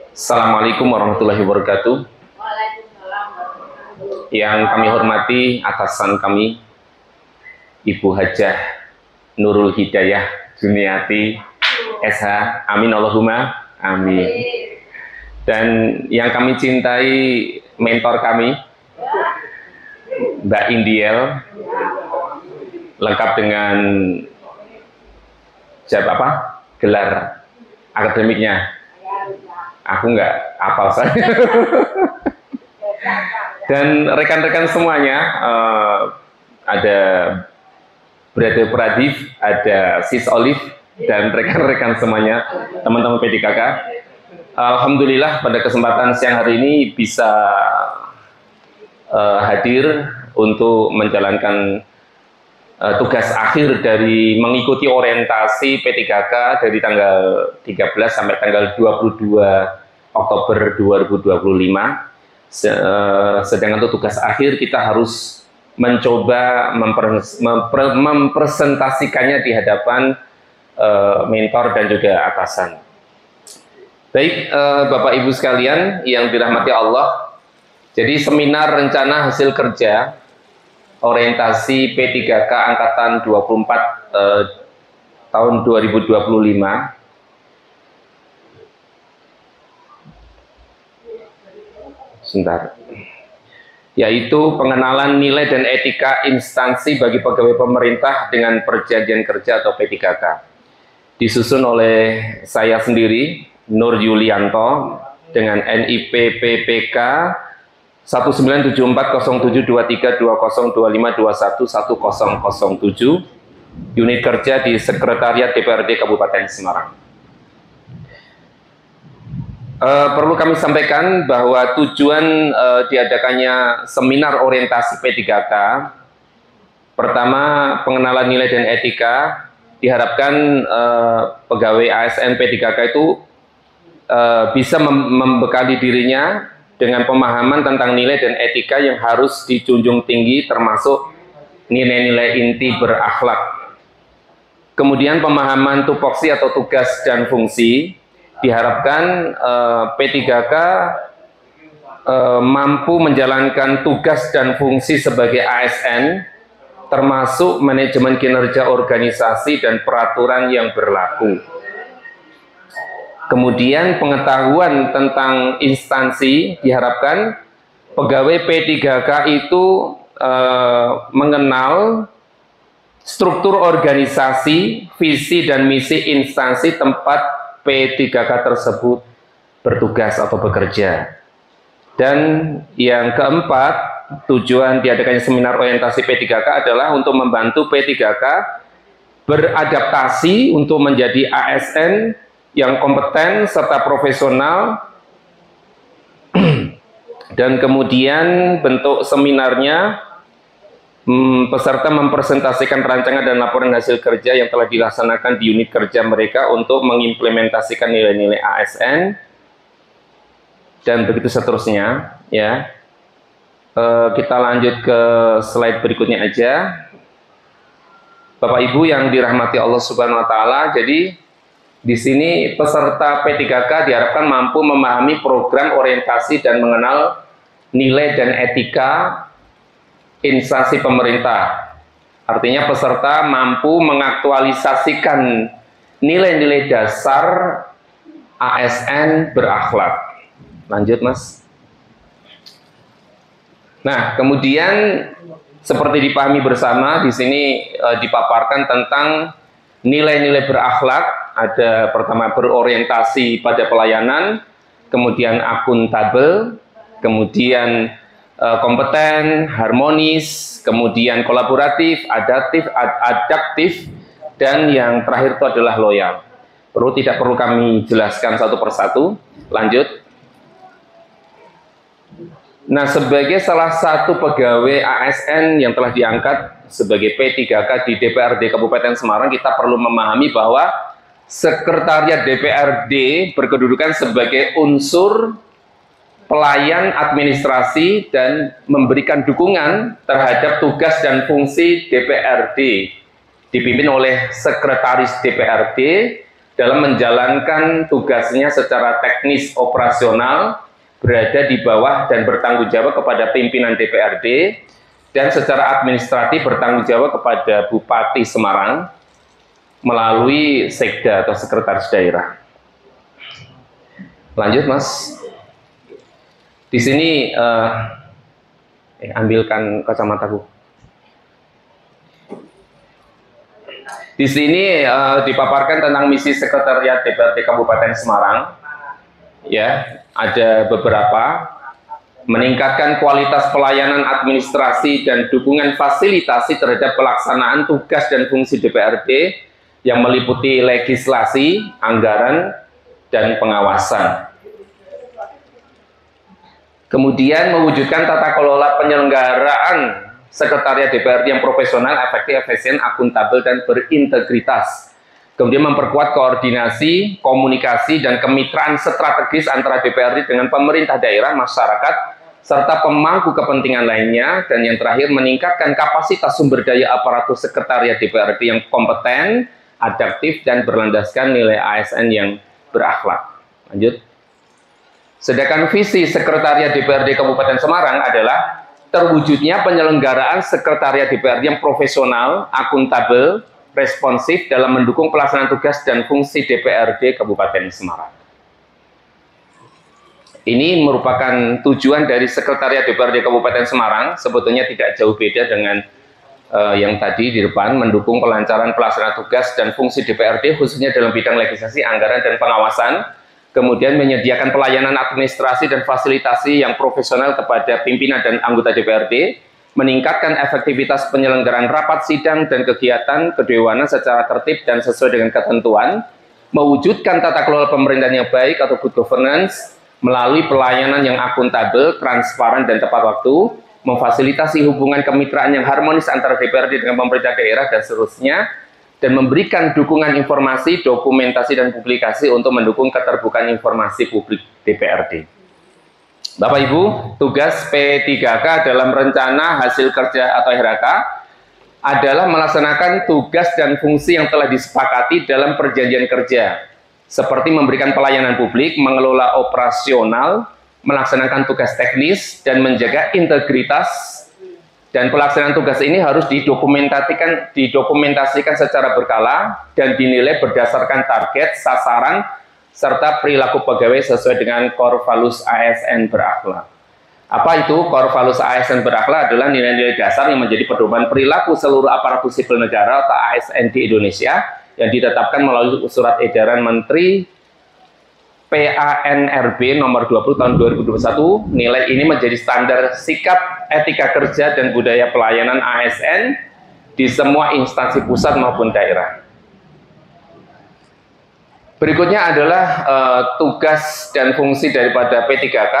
Assalamualaikum warahmatullahi wabarakatuh. Yang kami hormati atasan kami, Ibu Hajah Nurul Hidayah Juniati SH, amin Allahumma amin. Dan yang kami cintai mentor kami, Mbak Indiel, lengkap dengan gelar akademiknya. Aku nggak hafal saya. Dan rekan-rekan semuanya, ada Brother Pradif, ada Sis Olive, dan rekan-rekan semuanya, teman-teman PDKK. Alhamdulillah pada kesempatan siang hari ini bisa hadir untuk menjalankan tugas akhir dari mengikuti orientasi P3K dari tanggal 13 sampai tanggal 22 Oktober 2025. Sedangkan untuk tugas akhir kita harus mencoba mempresentasikannya di hadapan mentor dan juga atasan. Baik, Bapak Ibu sekalian yang dirahmati Allah, jadi seminar rencana hasil kerja orientasi P3K angkatan 24 tahun 2025 sebentar, yaitu pengenalan nilai dan etika instansi bagi pegawai pemerintah dengan perjanjian kerja atau P3K, disusun oleh saya sendiri, Nur Yulianto, dengan NIP PPK 197407232025211007, unit kerja di Sekretariat DPRD Kabupaten Semarang. Perlu kami sampaikan bahwa tujuan diadakannya seminar orientasi P3K, pertama pengenalan nilai dan etika, diharapkan pegawai ASN P3K itu bisa membekali dirinya dengan pemahaman tentang nilai dan etika yang harus dijunjung tinggi, termasuk nilai-nilai inti berakhlak. Kemudian pemahaman tupoksi atau tugas dan fungsi, diharapkan P3K mampu menjalankan tugas dan fungsi sebagai ASN, termasuk manajemen kinerja organisasi dan peraturan yang berlaku. Kemudian pengetahuan tentang instansi, diharapkan pegawai P3K itu mengenal struktur organisasi, visi dan misi instansi tempat P3K tersebut bertugas atau bekerja. Dan yang keempat, tujuan diadakannya seminar orientasi P3K adalah untuk membantu P3K beradaptasi untuk menjadi ASN yang kompeten serta profesional. Dan kemudian bentuk seminarnya, peserta mempresentasikan rancangan dan laporan hasil kerja yang telah dilaksanakan di unit kerja mereka untuk mengimplementasikan nilai-nilai ASN dan begitu seterusnya, ya. Kita lanjut ke slide berikutnya aja. Bapak Ibu yang dirahmati Allah Subhanahu wa taala, jadi di sini peserta P3K diharapkan mampu memahami program orientasi dan mengenal nilai dan etika instansi pemerintah. Artinya peserta mampu mengaktualisasikan nilai-nilai dasar ASN berakhlak. Lanjut, Mas. Nah, kemudian seperti dipahami bersama, di sini dipaparkan tentang nilai-nilai berakhlak. Ada pertama berorientasi pada pelayanan, kemudian akuntabel, kemudian kompeten, harmonis, kemudian kolaboratif, adaptif, dan yang terakhir itu adalah loyal. Tidak perlu kami jelaskan satu persatu. Lanjut. Nah, sebagai salah satu pegawai ASN yang telah diangkat sebagai P3K di DPRD Kabupaten Semarang, kita perlu memahami bahwa Sekretariat DPRD berkedudukan sebagai unsur pelayan administrasi dan memberikan dukungan terhadap tugas dan fungsi DPRD, dipimpin oleh Sekretaris DPRD dalam menjalankan tugasnya secara teknis operasional berada di bawah dan bertanggung jawab kepada pimpinan DPRD, dan secara administratif bertanggung jawab kepada Bupati Semarang melalui Sekda atau Sekretaris Daerah. Lanjut, Mas. Di sini ambilkan kacamataku. Di sini dipaparkan tentang misi Sekretariat DPRD Kabupaten Semarang. Ya, ada beberapa: meningkatkan kualitas pelayanan administrasi dan dukungan fasilitasi terhadap pelaksanaan tugas dan fungsi DPRD yang meliputi legislasi, anggaran, dan pengawasan. Kemudian mewujudkan tata kelola penyelenggaraan Sekretariat DPRD yang profesional, efektif, efisien, akuntabel, dan berintegritas. Kemudian memperkuat koordinasi, komunikasi, dan kemitraan strategis antara DPRD dengan pemerintah daerah, masyarakat, serta pemangku kepentingan lainnya. Dan yang terakhir, meningkatkan kapasitas sumber daya aparatur Sekretariat DPRD yang kompeten, adaptif, dan berlandaskan nilai ASN yang berakhlak. Lanjut. Sedangkan visi Sekretariat DPRD Kabupaten Semarang adalah terwujudnya penyelenggaraan Sekretariat DPRD yang profesional, akuntabel, responsif dalam mendukung pelaksanaan tugas dan fungsi DPRD Kabupaten Semarang. Ini merupakan tujuan dari Sekretariat DPRD Kabupaten Semarang, sebetulnya tidak jauh beda dengan yang tadi di depan, mendukung kelancaran pelaksanaan tugas dan fungsi DPRD khususnya dalam bidang legislasi, anggaran, dan pengawasan. Kemudian menyediakan pelayanan administrasi dan fasilitasi yang profesional kepada pimpinan dan anggota DPRD, meningkatkan efektivitas penyelenggaraan rapat sidang dan kegiatan kedewanan secara tertib dan sesuai dengan ketentuan, mewujudkan tata kelola pemerintahan yang baik atau good governance melalui pelayanan yang akuntabel, transparan, dan tepat waktu, memfasilitasi hubungan kemitraan yang harmonis antara DPRD dengan pemerintah daerah, dan seterusnya, dan memberikan dukungan informasi, dokumentasi, dan publikasi untuk mendukung keterbukaan informasi publik DPRD. Bapak Ibu, tugas P3K dalam rencana hasil kerja atau RHK adalah melaksanakan tugas dan fungsi yang telah disepakati dalam perjanjian kerja, seperti memberikan pelayanan publik, mengelola operasional, melaksanakan tugas teknis, dan menjaga integritas. Dan pelaksanaan tugas ini harus didokumentasikan secara berkala dan dinilai berdasarkan target, sasaran, serta perilaku pegawai sesuai dengan Core Values ASN berakhlak. Apa itu Core Values ASN berakhlak? Adalah nilai-nilai dasar yang menjadi pedoman perilaku seluruh aparatur sipil negara atau ASN di Indonesia yang ditetapkan melalui Surat Edaran Menteri PANRB nomor 20 tahun 2021. Nilai ini menjadi standar sikap etika kerja dan budaya pelayanan ASN di semua instansi pusat maupun daerah. Berikutnya adalah tugas dan fungsi daripada P3K,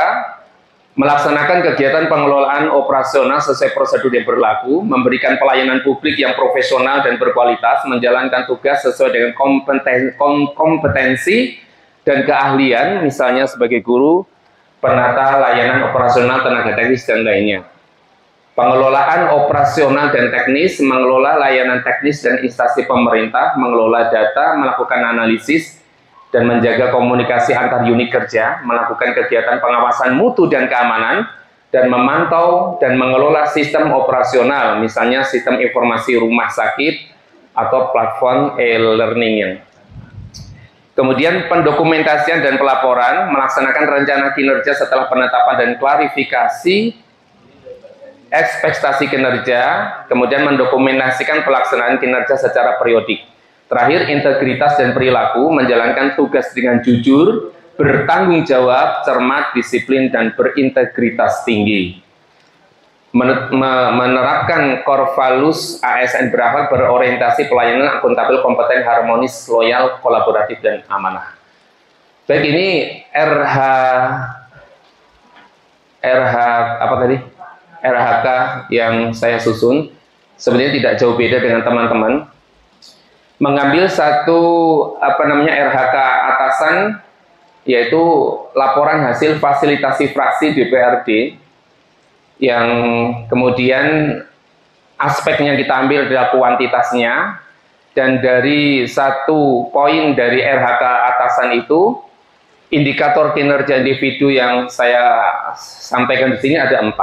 melaksanakan kegiatan pengelolaan operasional sesuai prosedur yang berlaku, memberikan pelayanan publik yang profesional dan berkualitas, menjalankan tugas sesuai dengan kompetensi dan keahlian, misalnya sebagai guru, penata layanan operasional, tenaga teknis, dan lainnya. Pengelolaan operasional dan teknis, mengelola layanan teknis dan instansi pemerintah, mengelola data, melakukan analisis, dan menjaga komunikasi antar unit kerja, melakukan kegiatan pengawasan mutu dan keamanan, dan memantau dan mengelola sistem operasional, misalnya sistem informasi rumah sakit atau platform e-learning. Kemudian pendokumentasian dan pelaporan, melaksanakan rencana kinerja setelah penetapan dan klarifikasi ekspektasi kinerja, kemudian mendokumentasikan pelaksanaan kinerja secara periodik. Terakhir, integritas dan perilaku, menjalankan tugas dengan jujur, bertanggung jawab, cermat, disiplin, dan berintegritas tinggi. Menerapkan Core Values ASN berakhlak, berorientasi pelayanan akuntabel, kompeten, harmonis, loyal, kolaboratif, dan amanah. Baik, ini RHK yang saya susun sebenarnya tidak jauh beda dengan teman-teman. Mengambil satu RHK atasan, yaitu laporan hasil fasilitasi fraksi DPRD, yang kemudian aspeknya kita ambil adalah kuantitasnya, Dan dari satu poin dari RHK atasan itu, indikator kinerja individu yang saya sampaikan di sini ada 4,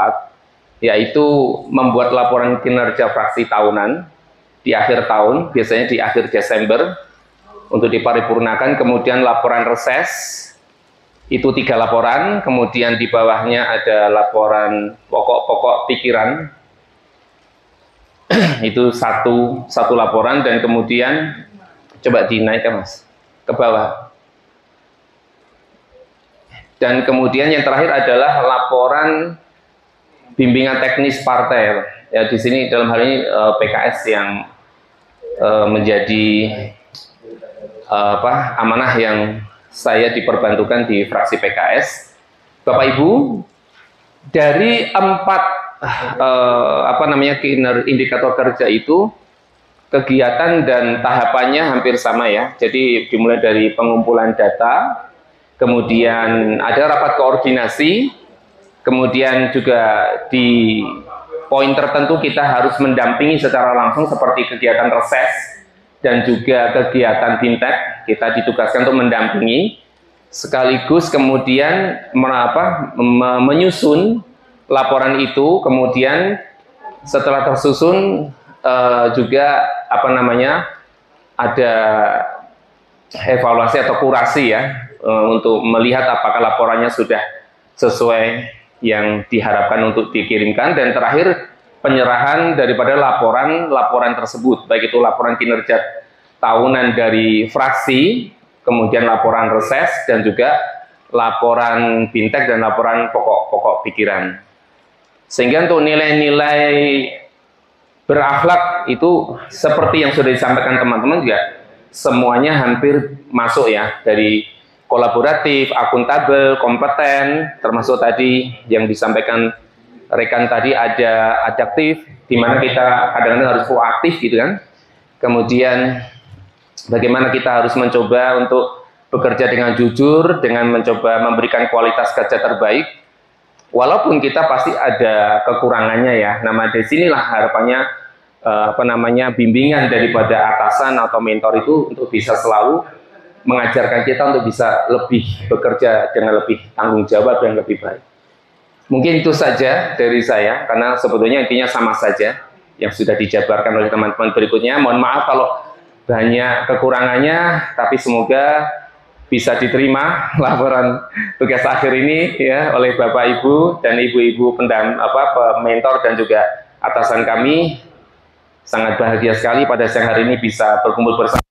yaitu membuat laporan kinerja fraksi tahunan di akhir tahun, biasanya di akhir Desember, untuk diparipurnakan. Kemudian laporan reses, itu 3 laporan, kemudian di bawahnya ada laporan pokok-pokok pikiran, itu satu laporan, dan kemudian coba dinaikkan Mas ke bawah. Dan kemudian yang terakhir adalah laporan bimbingan teknis partai. Ya, di sini dalam hal ini PKS yang menjadi amanah yang saya diperbantukan di fraksi PKS. Bapak Ibu, dari 4 indikator kerja itu, kegiatan dan tahapannya hampir sama ya. Jadi dimulai dari pengumpulan data, kemudian ada rapat koordinasi, kemudian juga di poin tertentu kita harus mendampingi secara langsung seperti kegiatan reses dan juga kegiatan fintech. Kita ditugaskan untuk mendampingi, sekaligus kemudian menyusun laporan itu. Kemudian setelah tersusun juga ada evaluasi atau kurasi ya, untuk melihat apakah laporannya sudah sesuai yang diharapkan untuk dikirimkan. Dan terakhir, penyerahan daripada laporan tersebut, baik itu laporan kinerja tahunan dari fraksi, kemudian laporan reses, dan juga laporan fintech dan laporan pokok-pokok pikiran. Sehingga untuk nilai-nilai berakhlak itu seperti yang sudah disampaikan teman-teman juga semuanya hampir masuk ya, dari kolaboratif, akuntabel, kompeten, termasuk tadi yang disampaikan rekan tadi ada adaptif, di mana kita kadang-kadang harus proaktif gitu kan. Kemudian bagaimana kita harus mencoba untuk bekerja dengan jujur, dengan mencoba memberikan kualitas kerja terbaik, walaupun kita pasti ada kekurangannya ya. Dari sinilah harapannya bimbingan daripada atasan atau mentor itu untuk bisa selalu mengajarkan kita untuk bisa lebih bekerja dengan lebih tanggung jawab dan lebih baik. Mungkin itu saja dari saya, karena sebetulnya intinya sama saja yang sudah dijabarkan oleh teman-teman berikutnya. Mohon maaf kalau banyak kekurangannya, tapi semoga bisa diterima laporan tugas akhir ini ya oleh Bapak Ibu dan Ibu-ibu mentor dan juga atasan kami. Sangat bahagia sekali pada siang hari ini bisa berkumpul bersama.